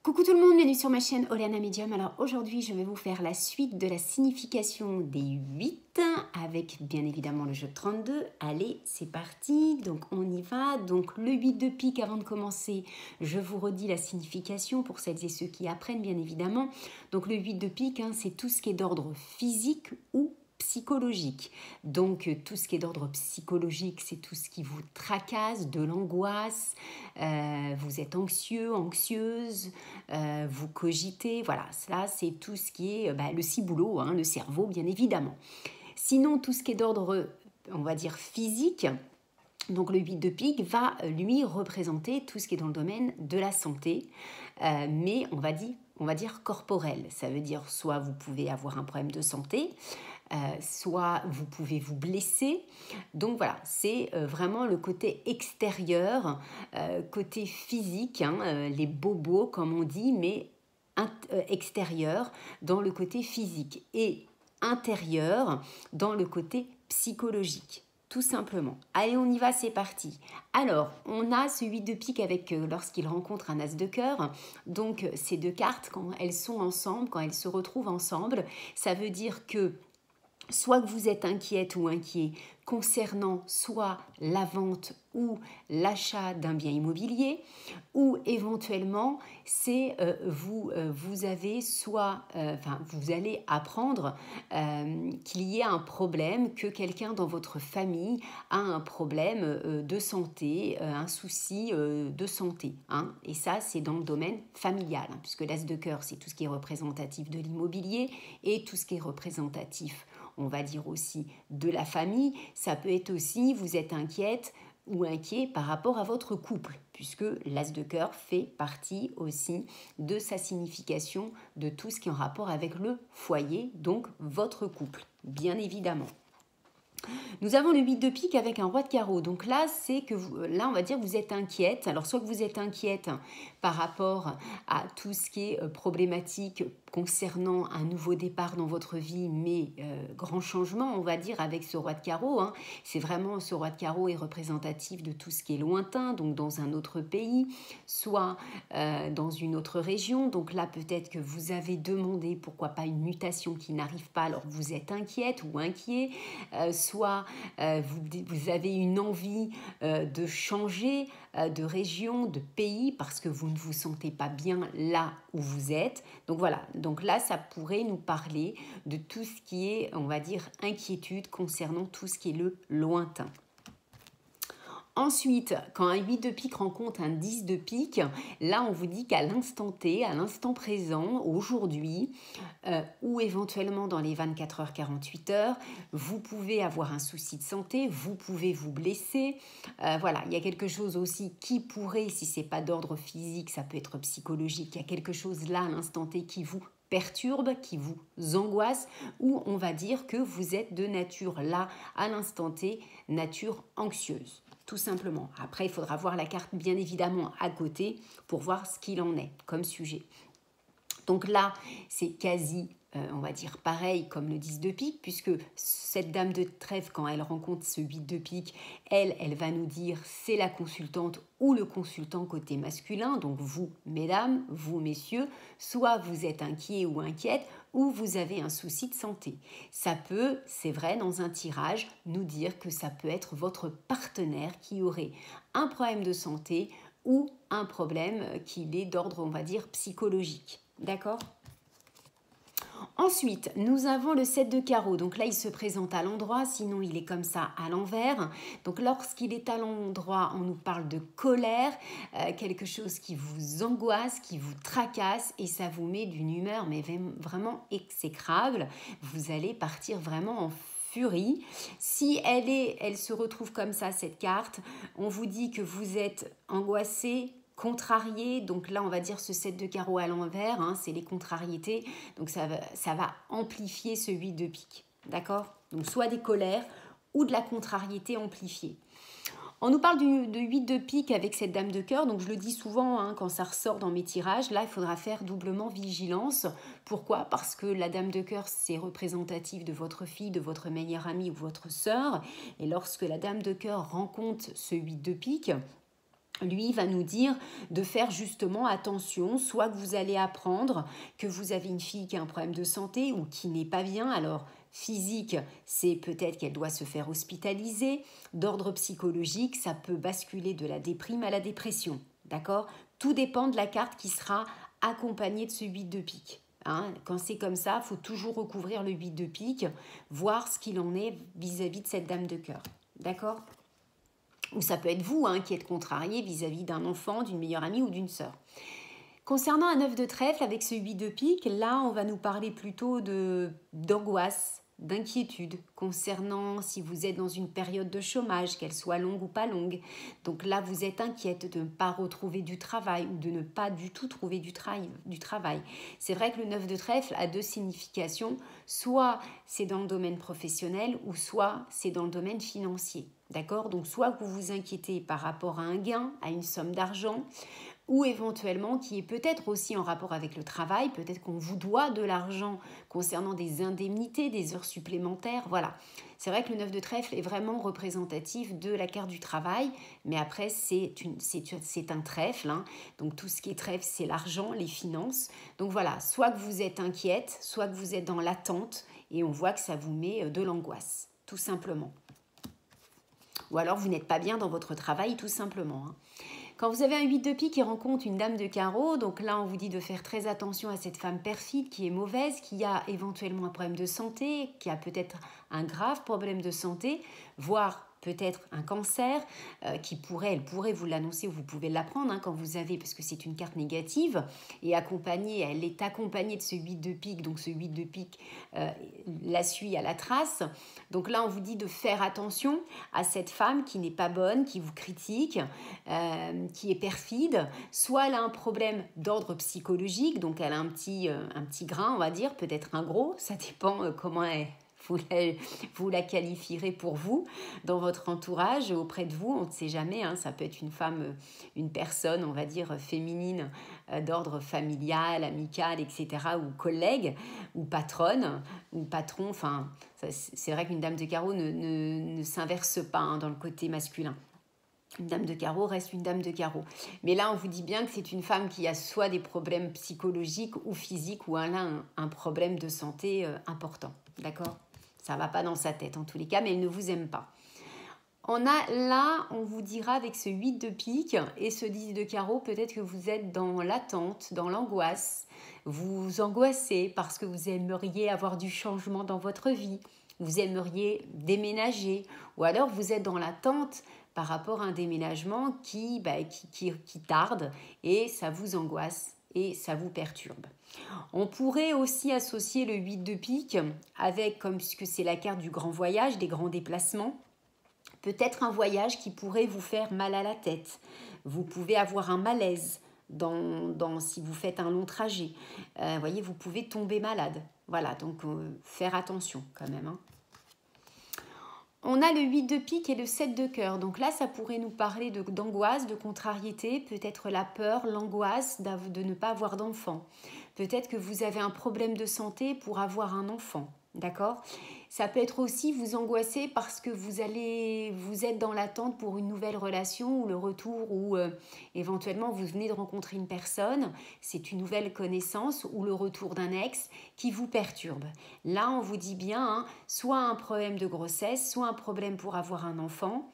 Coucou tout le monde, bienvenue sur ma chaîne Oleana Medium. Alors aujourd'hui, je vais vous faire la suite de la signification des 8 avec bien évidemment le jeu de 32. Allez, c'est parti. Donc on y va. Donc le 8 de pique, avant de commencer, je vous redis la signification pour celles et ceux qui apprennent bien évidemment. Donc le 8 de pique, c'est tout ce qui est d'ordre physique ou psychologique. Donc tout ce qui est d'ordre psychologique, c'est tout ce qui vous tracasse, de l'angoisse, vous êtes anxieux, anxieuse, vous cogitez, voilà, ça c'est tout ce qui est le ciboulot, le cerveau bien évidemment. Sinon tout ce qui est d'ordre, on va dire physique, donc le 8 de pique va lui représenter tout ce qui est dans le domaine de la santé, mais on va dire corporel. Ça veut dire soit vous pouvez avoir un problème de santé, soit vous pouvez vous blesser. Donc voilà, c'est vraiment le côté extérieur, côté physique, les bobos comme on dit, mais extérieur dans le côté physique et intérieur dans le côté psychologique. Tout simplement. Allez, on y va, c'est parti. Alors, on a ce 8 de pique avec lorsqu'il rencontre un as de cœur. Donc, ces deux cartes, quand elles sont ensemble, quand elles se retrouvent ensemble, ça veut dire que soit que vous êtes inquiète ou inquiet concernant soit la vente ou l'achat d'un bien immobilier, ou éventuellement c'est vous avez soit, vous allez apprendre qu'il y a un problème, que quelqu'un dans votre famille a un problème de santé, un souci de santé. Et ça, c'est dans le domaine familial, puisque l'as de cœur, c'est tout ce qui est représentatif de l'immobilier et tout ce qui est représentatif, on va dire aussi, de la famille. Ça peut être aussi, vous êtes inquiète ou inquiet par rapport à votre couple, puisque l'as de cœur fait partie aussi de sa signification de tout ce qui est en rapport avec le foyer, donc votre couple, bien évidemment. Nous avons le 8 de pique avec un roi de carreau. Donc là, c'est que là, on va dire que vous êtes inquiète. Alors, soit que vous êtes inquiète par rapport à tout ce qui est problématique concernant un nouveau départ dans votre vie, mais grand changement, on va dire, avec ce roi de carreau. C'est vraiment, ce roi de carreau est représentatif de tout ce qui est lointain, donc dans un autre pays, soit dans une autre région. Donc là, peut-être que vous avez demandé, pourquoi pas, une mutation qui n'arrive pas, alors vous êtes inquiète ou inquiet, soit vous avez une envie de changer de région, de pays, parce que vous ne vous sentez pas bien là où vous êtes. Donc voilà, donc là, ça pourrait nous parler de tout ce qui est, on va dire, inquiétude concernant tout ce qui est le lointain. Ensuite, quand un 8 de pique rencontre un 10 de pique, là on vous dit qu'à l'instant T, à l'instant présent, aujourd'hui, ou éventuellement dans les 24 heures, 48 heures, vous pouvez avoir un souci de santé, vous pouvez vous blesser. Voilà, il y a quelque chose aussi qui pourrait, si ce n'est pas d'ordre physique, ça peut être psychologique, il y a quelque chose là à l'instant T qui vous perturbe, qui vous angoisse, ou on va dire que vous êtes de nature là, à l'instant T, nature anxieuse. Tout simplement. Après, il faudra voir la carte bien évidemment à côté pour voir ce qu'il en est comme sujet. Donc là, c'est quasi, on va dire, pareil comme le 10 de pique, puisque cette dame de trèfle, quand elle rencontre ce 8 de pique, elle va nous dire c'est la consultante ou le consultant côté masculin, donc vous, mesdames, vous, messieurs, soit vous êtes inquiet ou inquiète, ou vous avez un souci de santé. Ça peut, c'est vrai, dans un tirage, nous dire que ça peut être votre partenaire qui aurait un problème de santé ou un problème qui est d'ordre, on va dire, psychologique. D'accord ? Ensuite, nous avons le 7 de carreau. Donc là, il se présente à l'endroit, sinon il est comme ça à l'envers. Donc lorsqu'il est à l'endroit, on nous parle de colère, quelque chose qui vous angoisse, qui vous tracasse et ça vous met d'une humeur mais vraiment exécrable. Vous allez partir vraiment en furie. Si elle se retrouve comme ça, cette carte, on vous dit que vous êtes angoissé, contrarié, donc là on va dire ce 7 de carreau à l'envers, c'est les contrariétés, donc ça va amplifier ce 8 de pique, d'accord? Donc soit des colères ou de la contrariété amplifiée. On nous parle de 8 de pique avec cette dame de cœur, donc je le dis souvent quand ça ressort dans mes tirages, là il faudra faire doublement vigilance. Pourquoi? Parce que la dame de cœur c'est représentatif de votre fille, de votre meilleure amie ou votre sœur, et lorsque la dame de cœur rencontre ce 8 de pique, lui va nous dire de faire justement attention, soit que vous allez apprendre que vous avez une fille qui a un problème de santé ou qui n'est pas bien. Alors, physique, c'est peut-être qu'elle doit se faire hospitaliser. D'ordre psychologique, ça peut basculer de la déprime à la dépression. D'accord? Tout dépend de la carte qui sera accompagnée de ce 8 de pique. Hein, quand c'est comme ça, il faut toujours recouvrir le 8 de pique, voir ce qu'il en est vis-à-vis de cette dame de cœur. D'accord? Ou ça peut être vous qui êtes contrarié vis-à-vis d'un enfant, d'une meilleure amie ou d'une sœur. Concernant un 9 de trèfle avec ce 8 de pique, là on va nous parler plutôt d'angoisse, d'inquiétude concernant si vous êtes dans une période de chômage, qu'elle soit longue ou pas longue. Donc là vous êtes inquiète de ne pas retrouver du travail ou de ne pas du tout trouver du travail. C'est vrai que le 9 de trèfle a deux significations, soit c'est dans le domaine professionnel ou soit c'est dans le domaine financier. D'accord? Donc soit vous vous inquiétez par rapport à un gain, à une somme d'argent, ou éventuellement qui est peut-être aussi en rapport avec le travail, peut-être qu'on vous doit de l'argent concernant des indemnités, des heures supplémentaires, voilà. C'est vrai que le 9 de trèfle est vraiment représentatif de la carte du travail, mais après c'est un trèfle, donc tout ce qui est trèfle c'est l'argent, les finances, donc voilà, soit que vous êtes inquiète, soit que vous êtes dans l'attente, et on voit que ça vous met de l'angoisse, tout simplement. Ou alors vous n'êtes pas bien dans votre travail, tout simplement. Quand vous avez un 8 de pique qui rencontre une dame de carreau, donc là on vous dit de faire très attention à cette femme perfide qui est mauvaise, qui a éventuellement un problème de santé, qui a peut-être un grave problème de santé, voire peut-être un cancer, elle pourrait vous l'annoncer ou vous pouvez l'apprendre quand vous avez, parce que c'est une carte négative, et elle est accompagnée de ce 8 de pique, donc ce 8 de pique la suit à la trace. Donc là, on vous dit de faire attention à cette femme qui n'est pas bonne, qui vous critique, qui est perfide, soit elle a un problème d'ordre psychologique, donc elle a un petit grain, on va dire, peut-être un gros, ça dépend comment vous la qualifierez pour vous, dans votre entourage, auprès de vous, on ne sait jamais, ça peut être une femme, une personne, on va dire, féminine, d'ordre familial, amical, etc., ou collègue, ou patronne, ou patron, enfin, c'est vrai qu'une dame de carreau ne s'inverse pas dans le côté masculin. Une dame de carreau reste une dame de carreau. Mais là, on vous dit bien que c'est une femme qui a soit des problèmes psychologiques ou physiques, ou un problème de santé important, d'accord ? Ça ne va pas dans sa tête en tous les cas, mais elle ne vous aime pas. On vous dira avec ce 8 de pique et ce 10 de carreau, peut-être que vous êtes dans l'attente, dans l'angoisse. Vous angoissez parce que vous aimeriez avoir du changement dans votre vie. Vous aimeriez déménager. Ou alors vous êtes dans l'attente par rapport à un déménagement qui tarde et ça vous angoisse et ça vous perturbe. On pourrait aussi associer le 8 de pique avec, comme puisque c'est la carte du grand voyage, des grands déplacements, peut-être un voyage qui pourrait vous faire mal à la tête. Vous pouvez avoir un malaise si vous faites un long trajet. Voyez, vous pouvez tomber malade. Voilà, donc faire attention quand même. On a le 8 de pique et le 7 de cœur. Donc là, ça pourrait nous parler d'angoisse, de contrariété, peut-être la peur, l'angoisse de ne pas avoir d'enfant. Peut-être que vous avez un problème de santé pour avoir un enfant, d'accord ? Ça peut être aussi vous angoisser parce que vous êtes dans l'attente pour une nouvelle relation ou le retour ou éventuellement vous venez de rencontrer une personne, c'est une nouvelle connaissance ou le retour d'un ex qui vous perturbe. Là, on vous dit bien, soit un problème de grossesse, soit un problème pour avoir un enfant.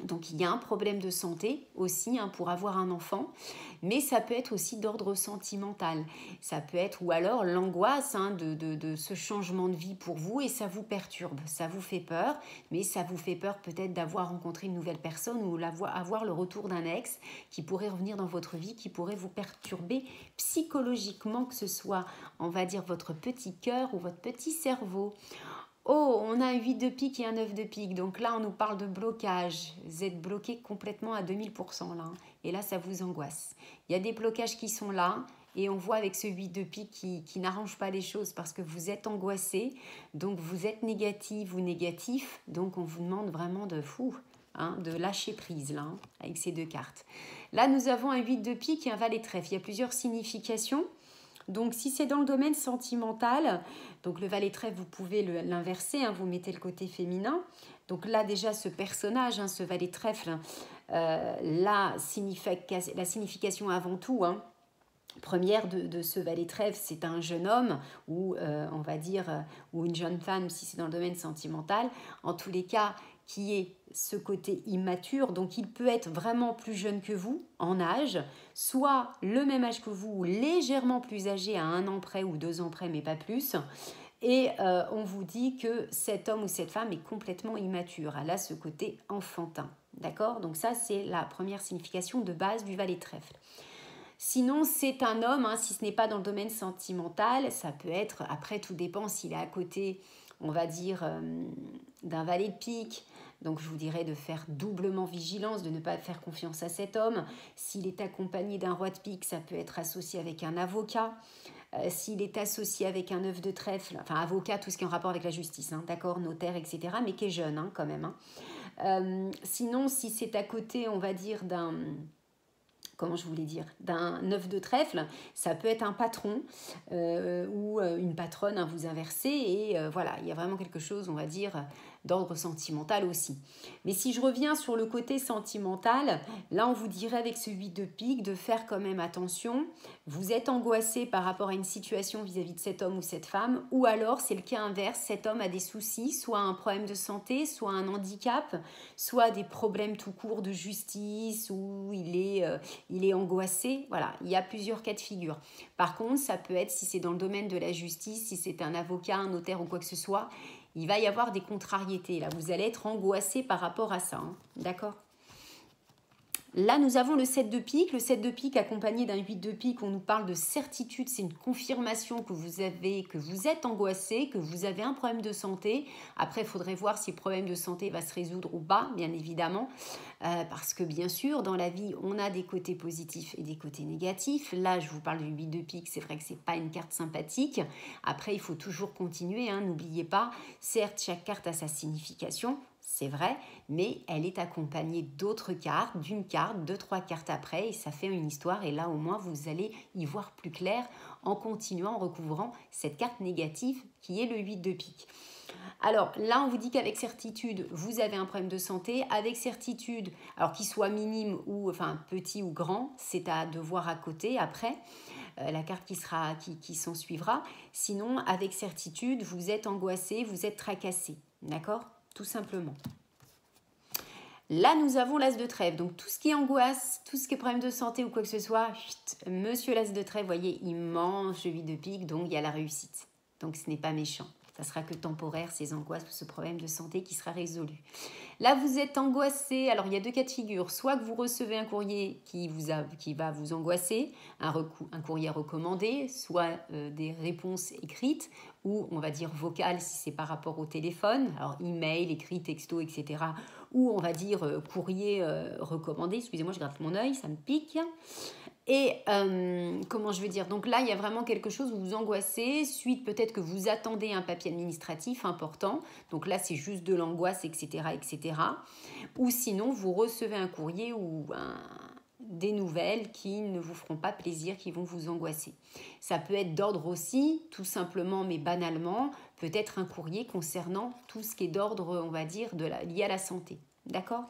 Donc il y a un problème de santé aussi pour avoir un enfant, mais ça peut être aussi d'ordre sentimental. Ça peut être, ou alors l'angoisse de ce changement de vie pour vous et ça vous perturbe, ça vous fait peur, mais ça vous fait peur peut-être d'avoir rencontré une nouvelle personne ou avoir le retour d'un ex qui pourrait revenir dans votre vie, qui pourrait vous perturber psychologiquement, que ce soit, on va dire, votre petit cœur ou votre petit cerveau. Oh, on a un 8 de pique et un 9 de pique. Donc là, on nous parle de blocage. Vous êtes bloqué complètement à 2000% là. Et là, ça vous angoisse. Il y a des blocages qui sont là. Et on voit avec ce 8 de pique qui n'arrange pas les choses parce que vous êtes angoissé. Donc, vous êtes négative ou négatif. Donc, on vous demande vraiment de lâcher prise là, avec ces deux cartes. Là, nous avons un 8 de pique et un valet de trèfle. Il y a plusieurs significations. Donc, si c'est dans le domaine sentimental, donc le valet de trèfle, vous pouvez l'inverser, vous mettez le côté féminin. Donc là, déjà, ce personnage, ce valet de trèfle, la signification avant tout, hein, première de ce valet trèfle, c'est un jeune homme ou on va dire ou une jeune femme si c'est dans le domaine sentimental, en tous les cas qui est ce côté immature, donc il peut être vraiment plus jeune que vous en âge, soit le même âge que vous ou légèrement plus âgé à 1 an près ou 2 ans près mais pas plus. Et on vous dit que cet homme ou cette femme est complètement immature, elle a ce côté enfantin, d'accord? Donc ça c'est la première signification de base du valet trèfle. Sinon, c'est un homme, hein, si ce n'est pas dans le domaine sentimental, ça peut être, après tout dépend s'il est à côté, on va dire, d'un valet de pique. Donc je vous dirais de faire doublement vigilance, de ne pas faire confiance à cet homme. S'il est accompagné d'un roi de pique, ça peut être associé avec un avocat. S'il est associé avec un œuf de trèfle, enfin avocat, tout ce qui est en rapport avec la justice, hein, d'accord, notaire, etc., mais qui est jeune hein, quand même. Hein. Sinon, si c'est à côté, on va dire, d'un... Comment je voulais dire, d'un œuf de trèfle, ça peut être un patron ou une patronne, hein, vous inversez, et voilà, il y a vraiment quelque chose, on va dire, d'ordre sentimental aussi. Mais si je reviens sur le côté sentimental, là on vous dirait avec ce 8 de pique de faire quand même attention. Vous êtes angoissé par rapport à une situation vis-à-vis de cet homme ou cette femme, ou alors c'est le cas inverse, cet homme a des soucis, soit un problème de santé, soit un handicap, soit des problèmes tout court de justice, ou il est angoissé. Voilà, il y a plusieurs cas de figure. Par contre, ça peut être, si c'est dans le domaine de la justice, si c'est un avocat, un notaire ou quoi que ce soit, il va y avoir des contrariétés. Là, vous allez être angoissé par rapport à ça. Hein. D'accord ? Là, nous avons le 7 de pique. Le 7 de pique accompagné d'un 8 de pique, on nous parle de certitude. C'est une confirmation que vous êtes angoissé, que vous avez un problème de santé. Après, il faudrait voir si le problème de santé va se résoudre ou pas, bien évidemment. Parce que bien sûr, dans la vie, on a des côtés positifs et des côtés négatifs. Là, je vous parle du 8 de pique. C'est vrai que ce n'est pas une carte sympathique. Après, il faut toujours continuer. Hein, n'oubliez pas, certes, chaque carte a sa signification. C'est vrai, mais elle est accompagnée d'autres cartes, d'une carte, 2-3 cartes après, et ça fait une histoire. Et là, au moins, vous allez y voir plus clair en continuant, en recouvrant cette carte négative qui est le 8 de pique. Alors là, on vous dit qu'avec certitude, vous avez un problème de santé. Avec certitude, alors qu'il soit minime ou enfin petit ou grand, c'est à devoir à côté après. La carte qui s'en suivra. Sinon, avec certitude, vous êtes angoissé, vous êtes tracassé. D'accord ? Tout simplement. Là, nous avons l'as de trèfle. Donc, tout ce qui est angoisse, tout ce qui est problème de santé ou quoi que ce soit, monsieur l'as de trèfle, voyez, il mange le 8 de pique, donc il y a la réussite. Donc, ce n'est pas méchant. Ça sera que temporaire, ces angoisses ou ce problème de santé qui sera résolu. Là, vous êtes angoissé. Alors, il y a 2 cas de figure. Soit que vous recevez un courrier qui va vous angoisser, un courrier recommandé, soit des réponses écrites ou on va dire vocales si c'est par rapport au téléphone. Alors, email, écrit, texto, etc. Ou on va dire courrier recommandé. Excusez-moi, je gratte mon œil, ça me pique. Et comment je veux dire, donc là il y a vraiment quelque chose où vous angoissez, suite peut-être que vous attendez un papier administratif important, donc là c'est juste de l'angoisse, etc., etc. Ou sinon vous recevez un courrier ou des nouvelles qui ne vous feront pas plaisir, qui vont vous angoisser. Ça peut être d'ordre aussi, tout simplement mais banalement, peut-être un courrier concernant tout ce qui est d'ordre, on va dire, lié à la santé. D'accord ?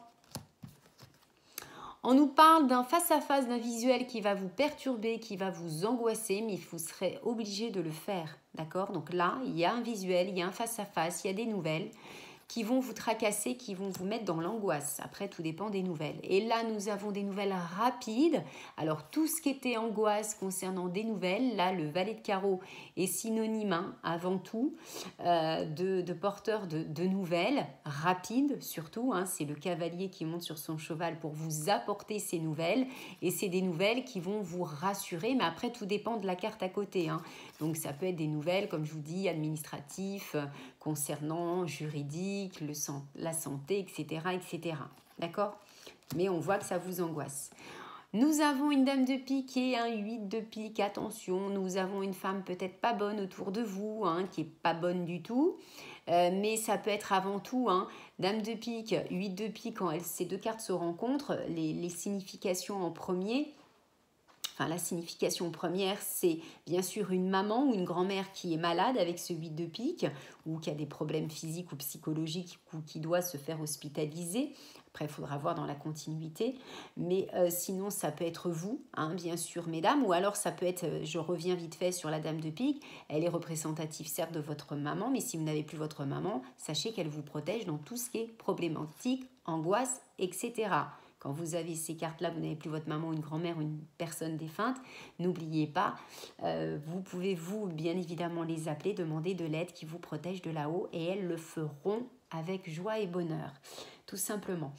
On nous parle d'un face-à-face, d'un visuel qui va vous perturber, qui va vous angoisser, mais vous serez obligé de le faire, d'accord? Donc là, il y a un visuel, il y a un face-à-face, il y a des nouvelles qui vont vous tracasser, qui vont vous mettre dans l'angoisse. Après, tout dépend des nouvelles. Et là, nous avons des nouvelles rapides. Alors, tout ce qui était angoisse concernant des nouvelles, là, le valet de carreau est synonyme, hein, avant tout, de porteur de nouvelles rapides, surtout. Hein, c'est le cavalier qui monte sur son cheval pour vous apporter ces nouvelles. Et c'est des nouvelles qui vont vous rassurer. Mais après, tout dépend de la carte à côté. Hein. Donc, ça peut être des nouvelles, comme je vous dis, administratifs, concernant juridique, la santé, etc. etc. D'accord ? Mais on voit que ça vous angoisse. Nous avons une dame de pique et un 8 de pique. Attention, nous avons une femme peut-être pas bonne autour de vous, hein, qui n'est pas bonne du tout. Mais ça peut être avant tout, hein, dame de pique, 8 de pique, quand ces 2 cartes se rencontrent, les significations en premier... Enfin, la signification première, c'est bien sûr une maman ou une grand-mère qui est malade avec ce 8 de pique ou qui a des problèmes physiques ou psychologiques ou qui doit se faire hospitaliser Après, il faudra voir dans la continuité. Mais sinon, ça peut être vous, hein, bien sûr, mesdames. Ou alors, ça peut être, je reviens vite fait sur la dame de pique. Elle est représentative, certes, de votre maman. Mais si vous n'avez plus votre maman, sachez qu'elle vous protège dans tout ce qui est problématique, angoisse, etc. Quand vous avez ces cartes-là, vous n'avez plus votre maman, une grand-mère ou une personne défunte, n'oubliez pas, vous pouvez vous, bien évidemment, les appeler, demander de l'aide qui vous protège de là-haut et elles le feront avec joie et bonheur, tout simplement.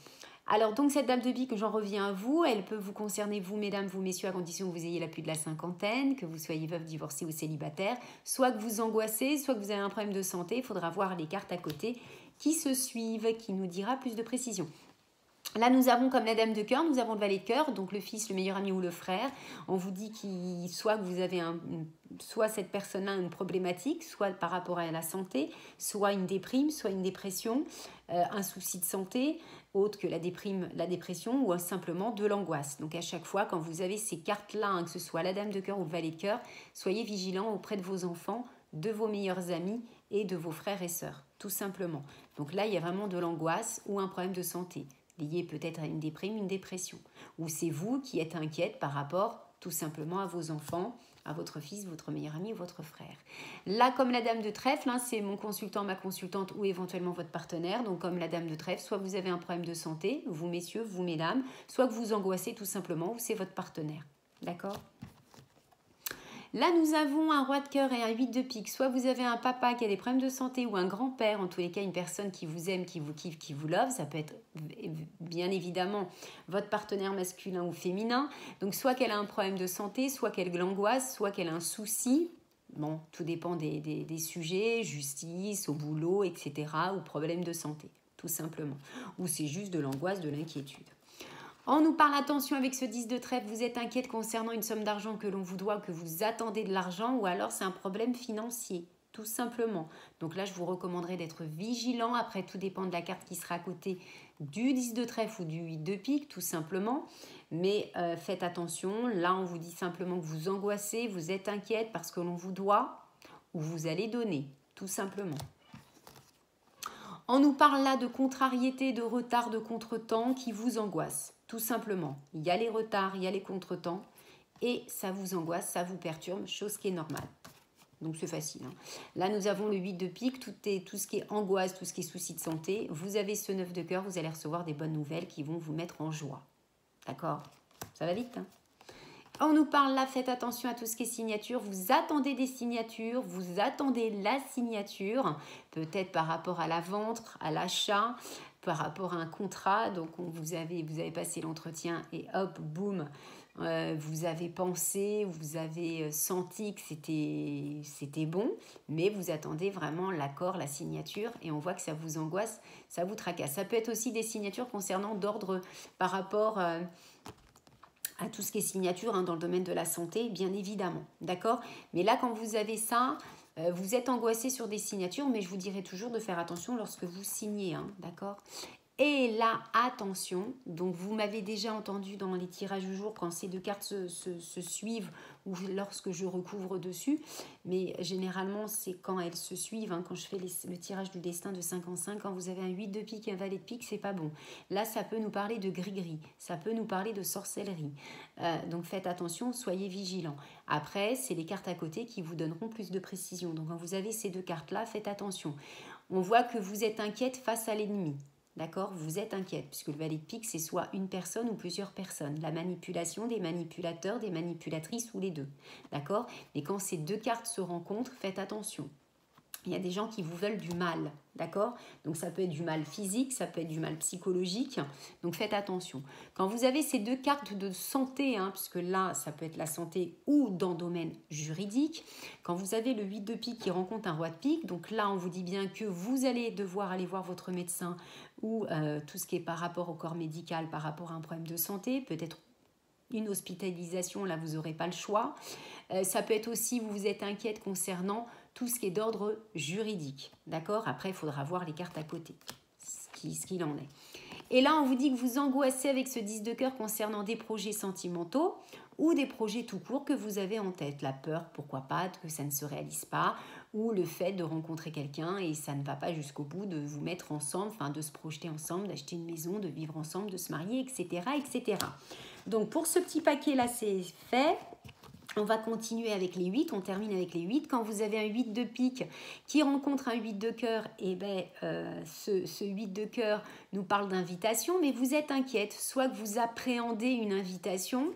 Alors donc cette dame de pique, j'en reviens à vous, elle peut vous concerner vous mesdames, vous messieurs, à condition que vous ayez la plus de la cinquantaine, que vous soyez veuve, divorcée ou célibataire, soit que vous angoissez, soit que vous avez un problème de santé, il faudra voir les cartes à côté qui se suivent, qui nous dira plus de précision. Là, nous avons comme la dame de cœur, nous avons le valet de cœur, donc le fils, le meilleur ami ou le frère. On vous dit soit que vous avez soit cette personne-là a une problématique, soit par rapport à la santé, soit une déprime, soit une dépression, un souci de santé, autre que la dépression ou simplement de l'angoisse. Donc à chaque fois, quand vous avez ces cartes-là, hein, que ce soit la dame de cœur ou le valet de cœur, soyez vigilants auprès de vos enfants, de vos meilleurs amis et de vos frères et sœurs, tout simplement. Donc là, il y a vraiment de l'angoisse ou un problème de santé, lié peut-être à une déprime, une dépression. Ou c'est vous qui êtes inquiète par rapport tout simplement à vos enfants, à votre fils, votre meilleur ami ou votre frère. Là, comme la dame de trèfle, hein, c'est mon consultant, ma consultante ou éventuellement votre partenaire. Donc comme la dame de trèfle, soit vous avez un problème de santé, vous messieurs, vous mesdames, soit que vous angoissez tout simplement ou c'est votre partenaire. D'accord ? Là, nous avons un roi de cœur et un 8 de pique. Soit vous avez un papa qui a des problèmes de santé ou un grand-père, en tous les cas, une personne qui vous aime, qui vous kiffe, qui vous love. Ça peut être bien évidemment votre partenaire masculin ou féminin. Donc, soit qu'elle a un problème de santé, soit qu'elle angoisse, soit qu'elle a un souci. Bon, tout dépend des sujets, justice, au boulot, etc. ou problème de santé, tout simplement. Ou c'est juste de l'angoisse, de l'inquiétude. On nous parle, attention avec ce 10 de trèfle, vous êtes inquiète concernant une somme d'argent que l'on vous doit, que vous attendez de l'argent, ou alors c'est un problème financier, tout simplement. Donc là, je vous recommanderais d'être vigilant. Après, tout dépend de la carte qui sera à côté du 10 de trèfle ou du 8 de pique, tout simplement. Mais faites attention. Là, on vous dit simplement que vous angoissez, vous êtes inquiète parce que l'on vous doit ou vous allez donner, tout simplement. On nous parle là de contrariété, de retard, de contretemps qui vous angoisse. Tout simplement, il y a les retards, il y a les contretemps et ça vous angoisse, ça vous perturbe, chose qui est normale. Donc c'est facile. Hein. Là, nous avons le 8 de pique, tout ce qui est angoisse, tout ce qui est souci de santé. Vous avez ce 9 de cœur, vous allez recevoir des bonnes nouvelles qui vont vous mettre en joie. D'accord ? Ça va vite, hein ? On nous parle là, faites attention à tout ce qui est signature. Vous attendez des signatures, vous attendez la signature, peut-être par rapport à la vente, à l'achat, par rapport à un contrat. Donc vous avez passé l'entretien et hop, boum, vous avez pensé, vous avez senti que c'était bon, mais vous attendez vraiment l'accord, la signature, et on voit que ça vous angoisse, ça vous tracasse. Ça peut être aussi des signatures concernant d'ordre par rapport à tout ce qui est signature, hein, dans le domaine de la santé, bien évidemment, d'accord ? Mais là, quand vous avez ça, vous êtes angoissé sur des signatures, mais je vous dirais toujours de faire attention lorsque vous signez, hein, d'accord ? Et là, attention, donc vous m'avez déjà entendu dans les tirages du jour quand ces deux cartes se suivent ou lorsque je recouvre dessus, mais généralement c'est quand elles se suivent, hein, quand je fais le tirage du destin de 5 en 5, quand vous avez un 8 de pique et un valet de pique, c'est pas bon. Là, ça peut nous parler de gris-gris, ça peut nous parler de sorcellerie, donc faites attention, soyez vigilants. Après, c'est les cartes à côté qui vous donneront plus de précision, donc quand vous avez ces deux cartes-là, faites attention. On voit que vous êtes inquiète face à l'ennemi. D'accord ? Vous êtes inquiète, puisque le valet de pique, c'est soit une personne ou plusieurs personnes. La manipulation, des manipulateurs, des manipulatrices ou les deux. D'accord ? Mais quand ces deux cartes se rencontrent, faites attention. Il y a des gens qui vous veulent du mal, d'accord ? Donc ça peut être du mal physique, ça peut être du mal psychologique, donc faites attention. Quand vous avez ces deux cartes de santé, hein, puisque là, ça peut être la santé ou dans le domaine juridique, quand vous avez le 8 de pique qui rencontre un roi de pique, donc là, on vous dit bien que vous allez devoir aller voir votre médecin ou tout ce qui est par rapport au corps médical, par rapport à un problème de santé, peut-être une hospitalisation, là, vous n'aurez pas le choix. Ça peut être aussi, vous êtes inquiète concernant tout ce qui est d'ordre juridique, d'accord ? Après, il faudra voir les cartes à côté, ce qu'il en est. Et là, on vous dit que vous angoissez avec ce 10 de cœur concernant des projets sentimentaux ou des projets tout court que vous avez en tête. La peur, pourquoi pas, que ça ne se réalise pas, ou le fait de rencontrer quelqu'un et ça ne va pas jusqu'au bout, de vous mettre ensemble, enfin de se projeter ensemble, d'acheter une maison, de vivre ensemble, de se marier, etc. etc. Donc pour ce petit paquet-là, c'est fait. On va continuer avec les 8, on termine avec les 8. Quand vous avez un 8 de pique qui rencontre un 8 de cœur, et ce 8 de cœur nous parle d'invitation, mais vous êtes inquiète, soit que vous appréhendez une invitation,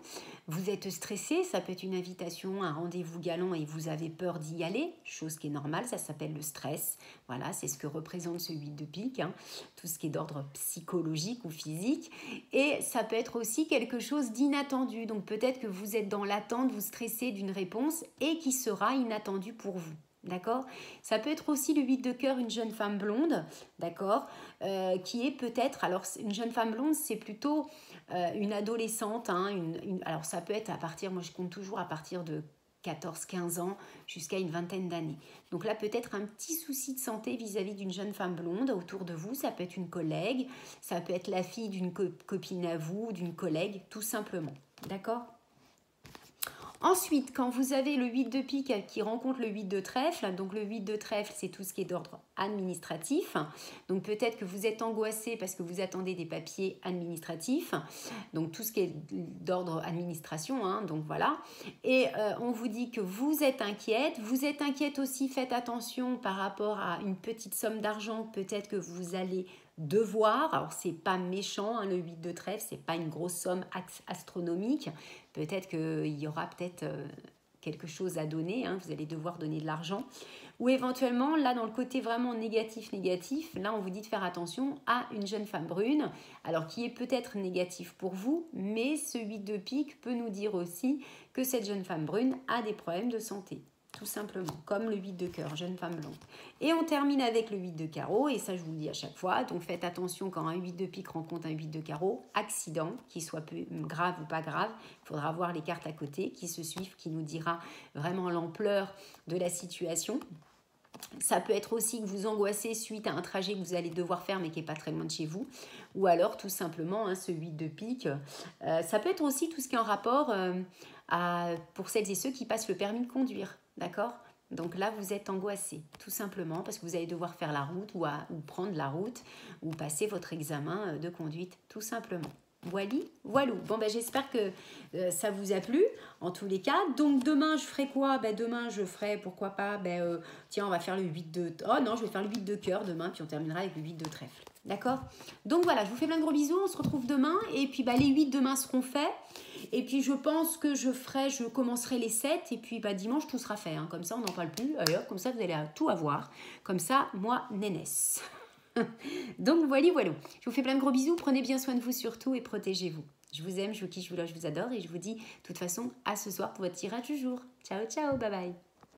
vous êtes stressé, ça peut être une invitation, un rendez-vous galant et vous avez peur d'y aller, chose qui est normale, ça s'appelle le stress. Voilà, c'est ce que représente ce 8 de pique, hein, tout ce qui est d'ordre psychologique ou physique. Et ça peut être aussi quelque chose d'inattendu, donc peut-être que vous êtes dans l'attente, vous stressez d'une réponse et qui sera inattendue pour vous. D'accord? Ça peut être aussi le 8 de cœur, une jeune femme blonde, d'accord, qui est peut-être, alors une jeune femme blonde, c'est plutôt une adolescente, hein, alors ça peut être à partir, moi je compte toujours à partir de 14-15 ans jusqu'à une vingtaine d'années. Donc là, peut-être un petit souci de santé vis-à-vis d'une jeune femme blonde autour de vous. Ça peut être une collègue, ça peut être la fille d'une copine à vous, d'une collègue, tout simplement. D'accord ? Ensuite, quand vous avez le 8 de pique qui rencontre le 8 de trèfle, donc le 8 de trèfle, c'est tout ce qui est d'ordre administratif. Donc peut-être que vous êtes angoissé parce que vous attendez des papiers administratifs. Donc tout ce qui est d'ordre administration, hein, donc voilà. Et on vous dit que vous êtes inquiète. Vous êtes inquiète aussi, faites attention par rapport à une petite somme d'argent. Peut-être que vous allez devoir, alors c'est pas méchant, hein, le 8 de trèfle, c'est pas une grosse somme astronomique. Peut-être qu'il y aura peut-être quelque chose à donner, hein, vous allez devoir donner de l'argent. Ou éventuellement, là dans le côté vraiment négatif, là on vous dit de faire attention à une jeune femme brune, alors qui est peut-être négatif pour vous, mais ce 8 de pique peut nous dire aussi que cette jeune femme brune a des problèmes de santé. Tout simplement, comme le 8 de cœur, jeune femme blonde. Et on termine avec le 8 de carreau, et ça je vous le dis à chaque fois, donc faites attention quand un 8 de pique rencontre un 8 de carreau, accident, qu'il soit plus grave ou pas grave, il faudra voir les cartes à côté qui se suivent, qui nous dira vraiment l'ampleur de la situation. Ça peut être aussi que vous angoissez suite à un trajet que vous allez devoir faire mais qui n'est pas très loin de chez vous. Ou alors tout simplement, hein, ce 8 de pique. Ça peut être aussi tout ce qui est en rapport pour celles et ceux qui passent le permis de conduire. D'accord ? Donc là, vous êtes angoissé, tout simplement, parce que vous allez devoir faire la route ou prendre la route ou passer votre examen de conduite, tout simplement. Voilou. Bon, j'espère que ça vous a plu, en tous les cas. Donc, demain, je ferai quoi ? Demain, je ferai, pourquoi pas, tiens, on va faire le 8 de... Oh non, je vais faire le 8 de cœur demain, puis on terminera avec le 8 de trèfle. D'accord ? Donc, voilà, je vous fais plein de gros bisous. On se retrouve demain. Et puis, les 8 demain seront faits. Et puis, je pense que je commencerai les 7. Et puis, dimanche, tout sera fait. Hein. Comme ça, on n'en parle plus. Alors, comme ça, vous allez tout avoir. Comme ça, moi, nénesse. Donc voilà. Je vous fais plein de gros bisous. Prenez bien soin de vous surtout et protégez-vous. Je vous aime, je vous kiffe, je vous adore. Et je vous dis, de toute façon, à ce soir pour votre tirage du jour. Ciao, ciao, bye bye.